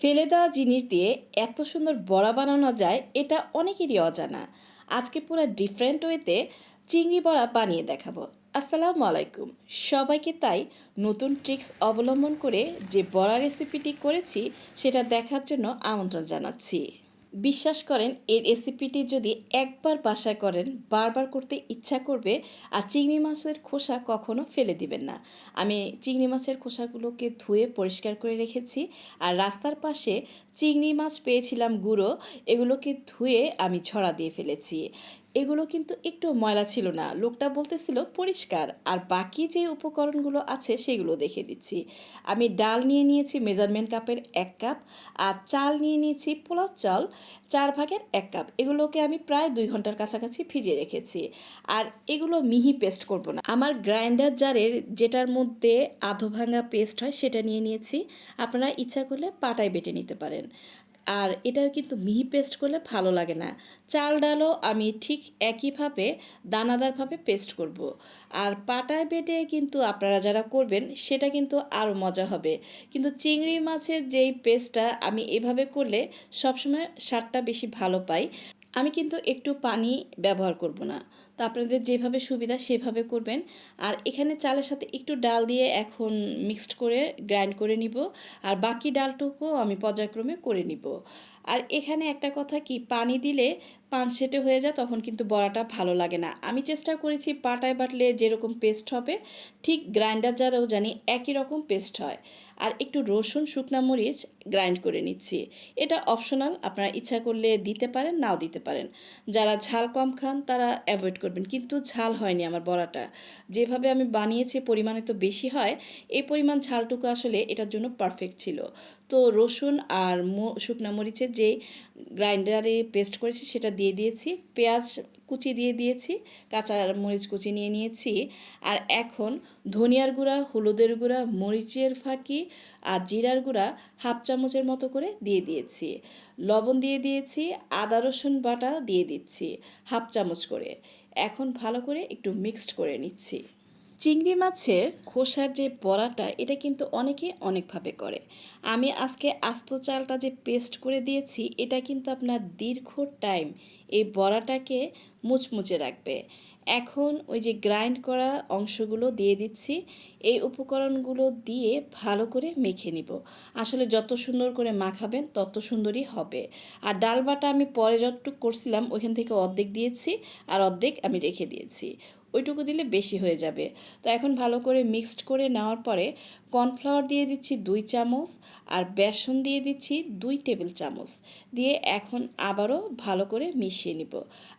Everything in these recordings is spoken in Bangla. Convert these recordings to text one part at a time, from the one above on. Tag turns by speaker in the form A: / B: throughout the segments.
A: ফেলে দেওয়া জিনিস দিয়ে এত সুন্দর বড়া বানানো যায় এটা অনেকেরই অজানা। আজকে পুরো ডিফারেন্ট ওয়েতে চিংড়ি বড়া বানিয়ে দেখাবো। আসসালামু আলাইকুম সবাইকে। তাই নতুন ট্রিক্স অবলম্বন করে যে বড়া রেসিপিটি করেছি সেটা দেখার জন্য আমন্ত্রণ জানাচ্ছি। বিশ্বাস করেন এই রেসিপিটি যদি একবার বাসায় করেন বারবার করতে ইচ্ছা করবে। আর চিংড়ি মাছের খোসা কখনো ফেলে দিবেন না। আমি চিংড়ি মাছের খোসাগুলোকে ধুয়ে পরিষ্কার করে রেখেছি। আর রাস্তার পাশে চিংড়ি মাছ পেয়েছিলাম গুঁড়ো, এগুলোকে ধুয়ে আমি ছড়া দিয়ে ফেলেছি। এগুলো কিন্তু একটু ময়লা ছিল না, লোকটা বলতেছিল পরিষ্কার। আর বাকি যে উপকরণগুলো আছে সেগুলো দেখে দিচ্ছি। আমি ডাল নিয়ে নিয়েছি মেজারমেন্ট কাপের 1 কাপ, আর চাল নিয়ে নিয়েছি পোলাও চাল 1/4 কাপ। এগুলোকে আমি প্রায় 2 ঘন্টার কাছাকাছি ভিজিয়ে রেখেছি। আর এগুলো মিহি পেস্ট করব না, আমার গ্রাইন্ডার জারের যেটার মধ্যে আধো ভাঙা পেস্ট হয় সেটা নিয়ে নিয়েছি। আপনারা ইচ্ছা করলে পাটায় বেটে নিতে পারেন। আর এটাও কিন্তু মিহি পেস্ট করলে ভালো লাগে না। চাল ডালও আমি ঠিক একইভাবে দানাদারভাবে পেস্ট করব। আর পাটায় বেটে কিন্তু আপনারা যারা করবেন সেটা কিন্তু আরও মজা হবে। কিন্তু চিংড়ি মাছের যেই পেস্টটা আমি এভাবে করলে সবসময় স্বাদটা বেশি ভালো পাই। আমি কিন্তু একটু পানি ব্যবহার করব না। তো আপনাদের যেভাবে সুবিধা সেভাবে করবেন। আর এখানে চালের সাথে একটু ডাল দিয়ে এখন মিক্সড করে গ্রাইন্ড করে নিব। আর বাকি ডালটুকুও আমি পর্যায়ক্রমে করে নিব। আর এখানে একটা কথা কি, পানি দিলে পানসেটে হয়ে যায়, তখন কিন্তু বড়াটা ভালো লাগে না। আমি চেষ্টা করেছি পাটায় বাটলে যেরকম পেস্ট হবে ঠিক গ্রাইন্ডার জারেও জানি একই রকম পেস্ট হয়। আর একটু রসুন শুকনা মরিচ গ্রাইন্ড করে নিচ্ছি। এটা অপশনাল, আপনারা ইচ্ছা করলে দিতে পারেন, নাও দিতে পারেন। যারা ঝাল কম খান তারা অ্যাভয়েড করবেন। কিন্তু ঝাল হয়নি আমার বড়াটা, যেভাবে আমি বানিয়েছি পরিমাণে তো বেশি হয়, এই পরিমাণ ঝালটুকু আসলে এটার জন্য পারফেক্ট ছিল। তো রসুন আর শুকনা মরিচের যে গ্রাইন্ডারে পেস্ট করেছি সেটা দিয়ে দিয়েছি, পেঁয়াজ কুচি দিয়ে দিয়েছি, কাঁচা মরিচ কুচি নিয়ে নিয়েছি। আর এখন ধনিয়ার গুঁড়া, হলুদের গুঁড়া, মরিচের ফাঁকি আর জিরার গুঁড়া 1/2 চামচের মতো করে দিয়ে দিয়েছি। লবণ দিয়ে দিয়েছি, আদা রসুন বাটা দিয়ে দিচ্ছি 1/2 চামচ করে। এখন ভালো করে একটু মিক্সড করে নিচ্ছি। চিংড়ি মাছের খোসার যে বড়াটা এটা কিন্তু অনেকে অনেকভাবে করে। আমি আজকে আস্ত চালটা যে পেস্ট করে দিয়েছি এটা কিন্তু আপনার দীর্ঘ টাইম এই বড়াটাকে মুচমুচে রাখবে। এখন ওই যে গ্রাইন্ড করা অংশগুলো দিয়ে দিচ্ছি। এই উপকরণগুলো দিয়ে ভালো করে মেখে নিব। আসলে যত সুন্দর করে মাখাবেন তত সুন্দরই হবে। আর ডাল বাটা আমি পরে যতটুকু করছিলাম ওইখান থেকে অর্ধেক দিয়েছি, আর অর্ধেক আমি রেখে দিয়েছি। ওইটুকু দিলে বেশি হয়ে যাবে। তো এখন ভালো করে মিক্সড করে নেওয়ার পরে কর্নফ্লাওয়ার দিয়ে দিচ্ছি 2 চামচ, আর বেসন দিয়ে দিচ্ছি 2 টেবিল চামচ দিয়ে এখন আবারও ভালো করে মিশিয়ে নিব।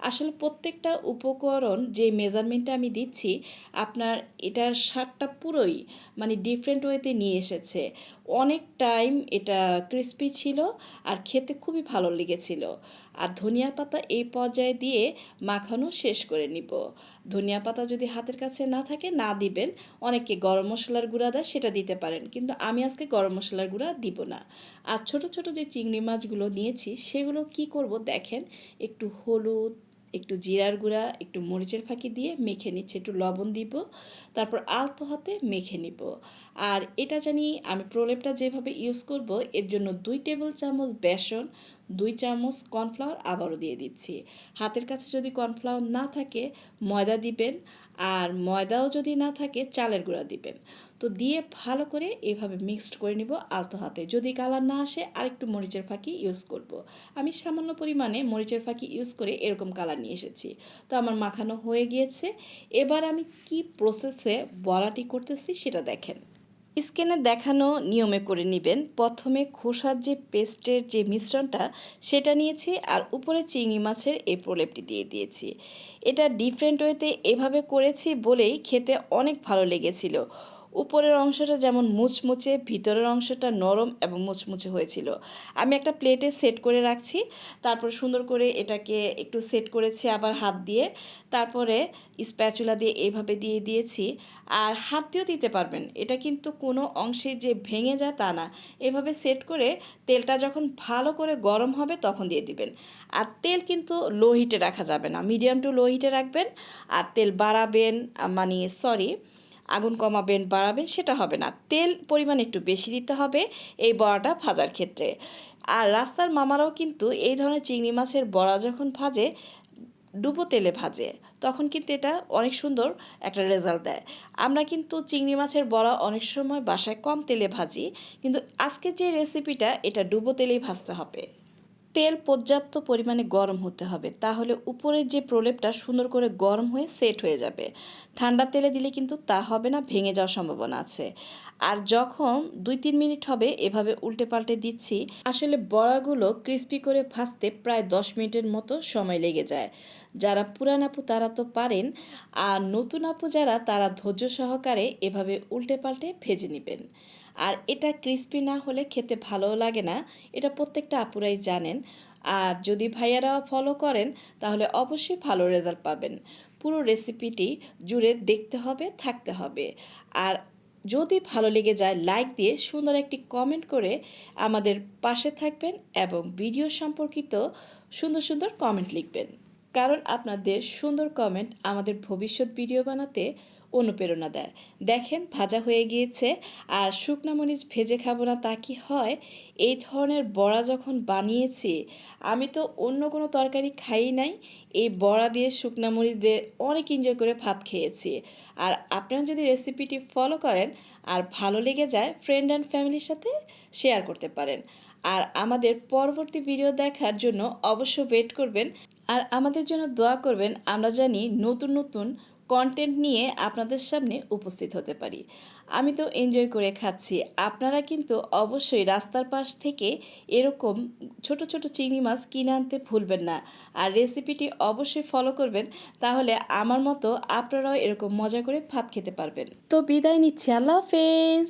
A: আসলে প্রত্যেকটা উপকরণ যে মেজারমেন্টটা আমি দিচ্ছি আপনার এটার স্বাদটা পুরোই মানে ডিফারেন্ট ওয়েতে নিয়ে এসেছে। অনেক টাইম এটা ক্রিস্পি ছিল আর খেতে খুবই ভালো লেগেছিল। আর ধনিয়া পাতা এই পর্যায়ে দিয়ে মাখানো শেষ করে নিব। ধনিয়া পাতা যদি হাতের কাছে না থাকে না দিবেন। অনেকে গরম মশলার গুঁড়া দেয়, সেটা দিতে পারেন, কিন্তু আমি আজকে গরম মশলার গুঁড়া দিব না। আর ছোট ছোট যে চিংড়ি মাছগুলো নিয়েছি সেগুলো কি করব দেখেন, একটু হলুদ, একটু জিরার গুঁড়া, একটু মরিচের ফাঁকি দিয়ে মেখে নিচ্ছি, একটু লবণ দিব, তারপর আলতো হাতে মেখে নিব। আর এটা জানি আমি প্রলেপটা যেভাবে ইউজ করব এর জন্য 2 টেবিল চামচ বেসন, 2 চামচ কর্নফ্লাওয়ার আবারও দিয়ে দিচ্ছি। হাতের কাছে যদি কর্নফ্লাওয়ার না থাকে ময়দা দিবেন, আর ময়দাও যদি না থাকে চালের গুঁড়া দিবেন। তো দিয়ে ভালো করে এভাবে মিক্সড করে নিব আলতো হাতে। যদি কালার না আসে আরেকটু মরিচের ফাঁকি ইউজ করব। আমি সামান্য পরিমাণে মরিচের ফাঁকি ইউজ করে এরকম কালার নিয়ে এসেছি। তো আমার মাখানো হয়ে গিয়েছে। এবার আমি কি প্রসেসে বড়াটি করতেছি সেটা দেখেন। স্ক্রিনে দেখানো নিয়মে করে নেবেন। প্রথমে খোসার যে পেস্টের যে মিশ্রণটা সেটা নিয়েছি, আর উপরে চিংড়ি মাছের এই প্রলেপটি দিয়ে দিয়েছি। এটা ডিফারেন্ট ওয়েতে এভাবে করেছি বলেই খেতে অনেক ভালো লেগেছিল। উপরের অংশটা যেমন মুচমুচে, ভিতরের অংশটা নরম এবং মুচমুচে হয়েছিল। আমি একটা প্লেটে সেট করে রাখছি, তারপর সুন্দর করে এটাকে একটু সেট করেছি আবার হাত দিয়ে, তারপরে স্প্যাচুলা দিয়ে এইভাবে দিয়ে দিয়েছি। আর হাত দিয়েও দিতে পারবেন, এটা কিন্তু কোনো অংশে যে ভেঙে যায় তা না। এভাবে সেট করে তেলটা যখন ভালো করে গরম হবে তখন দিয়ে দিবেন। আর তেল কিন্তু লো হিটে রাখা যাবে না, মিডিয়াম টু লো হিটে রাখবেন। আর তেল বাড়াবেন মানে সরি আগুন কমাবেন বাড়াবেন সেটা হবে না, তেল পরিমাণ একটু বেশি দিতে হবে এই বড়াটা ভাজার ক্ষেত্রে। আর রাস্তার মামারাও কিন্তু এই ধরনের চিংড়ি মাছের বড়া যখন ভাজে ডুবো তেলে ভাজে, তখন কিন্তু এটা অনেক সুন্দর একটা রেজাল্ট দেয়। আমরা কিন্তু চিংড়ি মাছের বড়া অনেক সময় বাসায় কম তেলে ভাজি, কিন্তু আজকে যে রেসিপিটা এটা ডুবো তেলেই ভাজতে হবে। তেল পর্যাপ্ত পরিমাণে গরম হতে হবে, তাহলে উপরের যে প্রলেপটা সুন্দর করে গরম হয়ে সেট হয়ে যাবে। ঠান্ডা তেলে দিলে কিন্তু তা হবে না, ভেঙে যাওয়ার সম্ভাবনা আছে। আর যখন 2-3 মিনিট হবে এভাবে উল্টে পাল্টে দিচ্ছি, আসলে বড়াগুলো ক্রিস্পি করে ভাজতে প্রায় 10 মিনিটের মতো সময় লেগে যায়। যারা পুরান আপু তারা তো পারেন, আর নতুন আপু যারা তারা ধৈর্য সহকারে এভাবে উল্টে পাল্টে ভেজে নেবেন। আর এটা ক্রিস্পি না হলে খেতে ভালোও লাগে না, এটা প্রত্যেকটা আপুরাই জানেন। আর যদি ভাইয়ারা ফলো করেন তাহলে অবশ্যই ভালো রেজাল্ট পাবেন। পুরো রেসিপিটি জুড়ে দেখতে হবে, থাকতে হবে। আর যদি ভালো লেগে যায় লাইক দিয়ে সুন্দর একটি কমেন্ট করে আমাদের পাশে থাকবেন এবং ভিডিও সম্পর্কিত সুন্দর সুন্দর কমেন্ট লিখবেন। কারণ আপনাদের সুন্দর কমেন্ট আমাদের ভবিষ্যৎ ভিডিও বানাতে অনুপ্রেরণা দেয়। দেখেন ভাজা হয়ে গিয়েছে, আর শুকনা মরিচ ভেজে খাবো না তা কি হয়? এই ধরনের বড়া যখন বানিয়েছি, আমি তো অন্য কোনো তরকারি খাই নাই, এই বড়া দিয়ে শুকনা মরিচ দিয়ে অনেক এনজয় করে ভাত খেয়েছি। আর আপনারা যদি রেসিপিটি ফলো করেন আর ভালো লেগে যায়, ফ্রেন্ড অ্যান্ড ফ্যামিলির সাথে শেয়ার করতে পারেন। আর আমাদের পরবর্তী ভিডিও দেখার জন্য অবশ্য ওয়েট করবেন, আর আমাদের জন্য দোয়া করবেন, আমরা জানি নতুন নতুন কন্টেন্ট নিয়ে আপনাদের সামনে উপস্থিত হতে পারি। আমি তো এনজয় করে খাচ্ছি, আপনারা কিন্তু অবশ্যই রাস্তার পাশ থেকে এরকম ছোট ছোট চিংড়ি মাছ কিনে আনতে ভুলবেন না। আর রেসিপিটি অবশ্যই ফলো করবেন, তাহলে আমার মতো আপনারাও এরকম মজা করে ভাত খেতে পারবেন। তো বিদায় নিচ্ছি, আল্লাহ হাফেজ।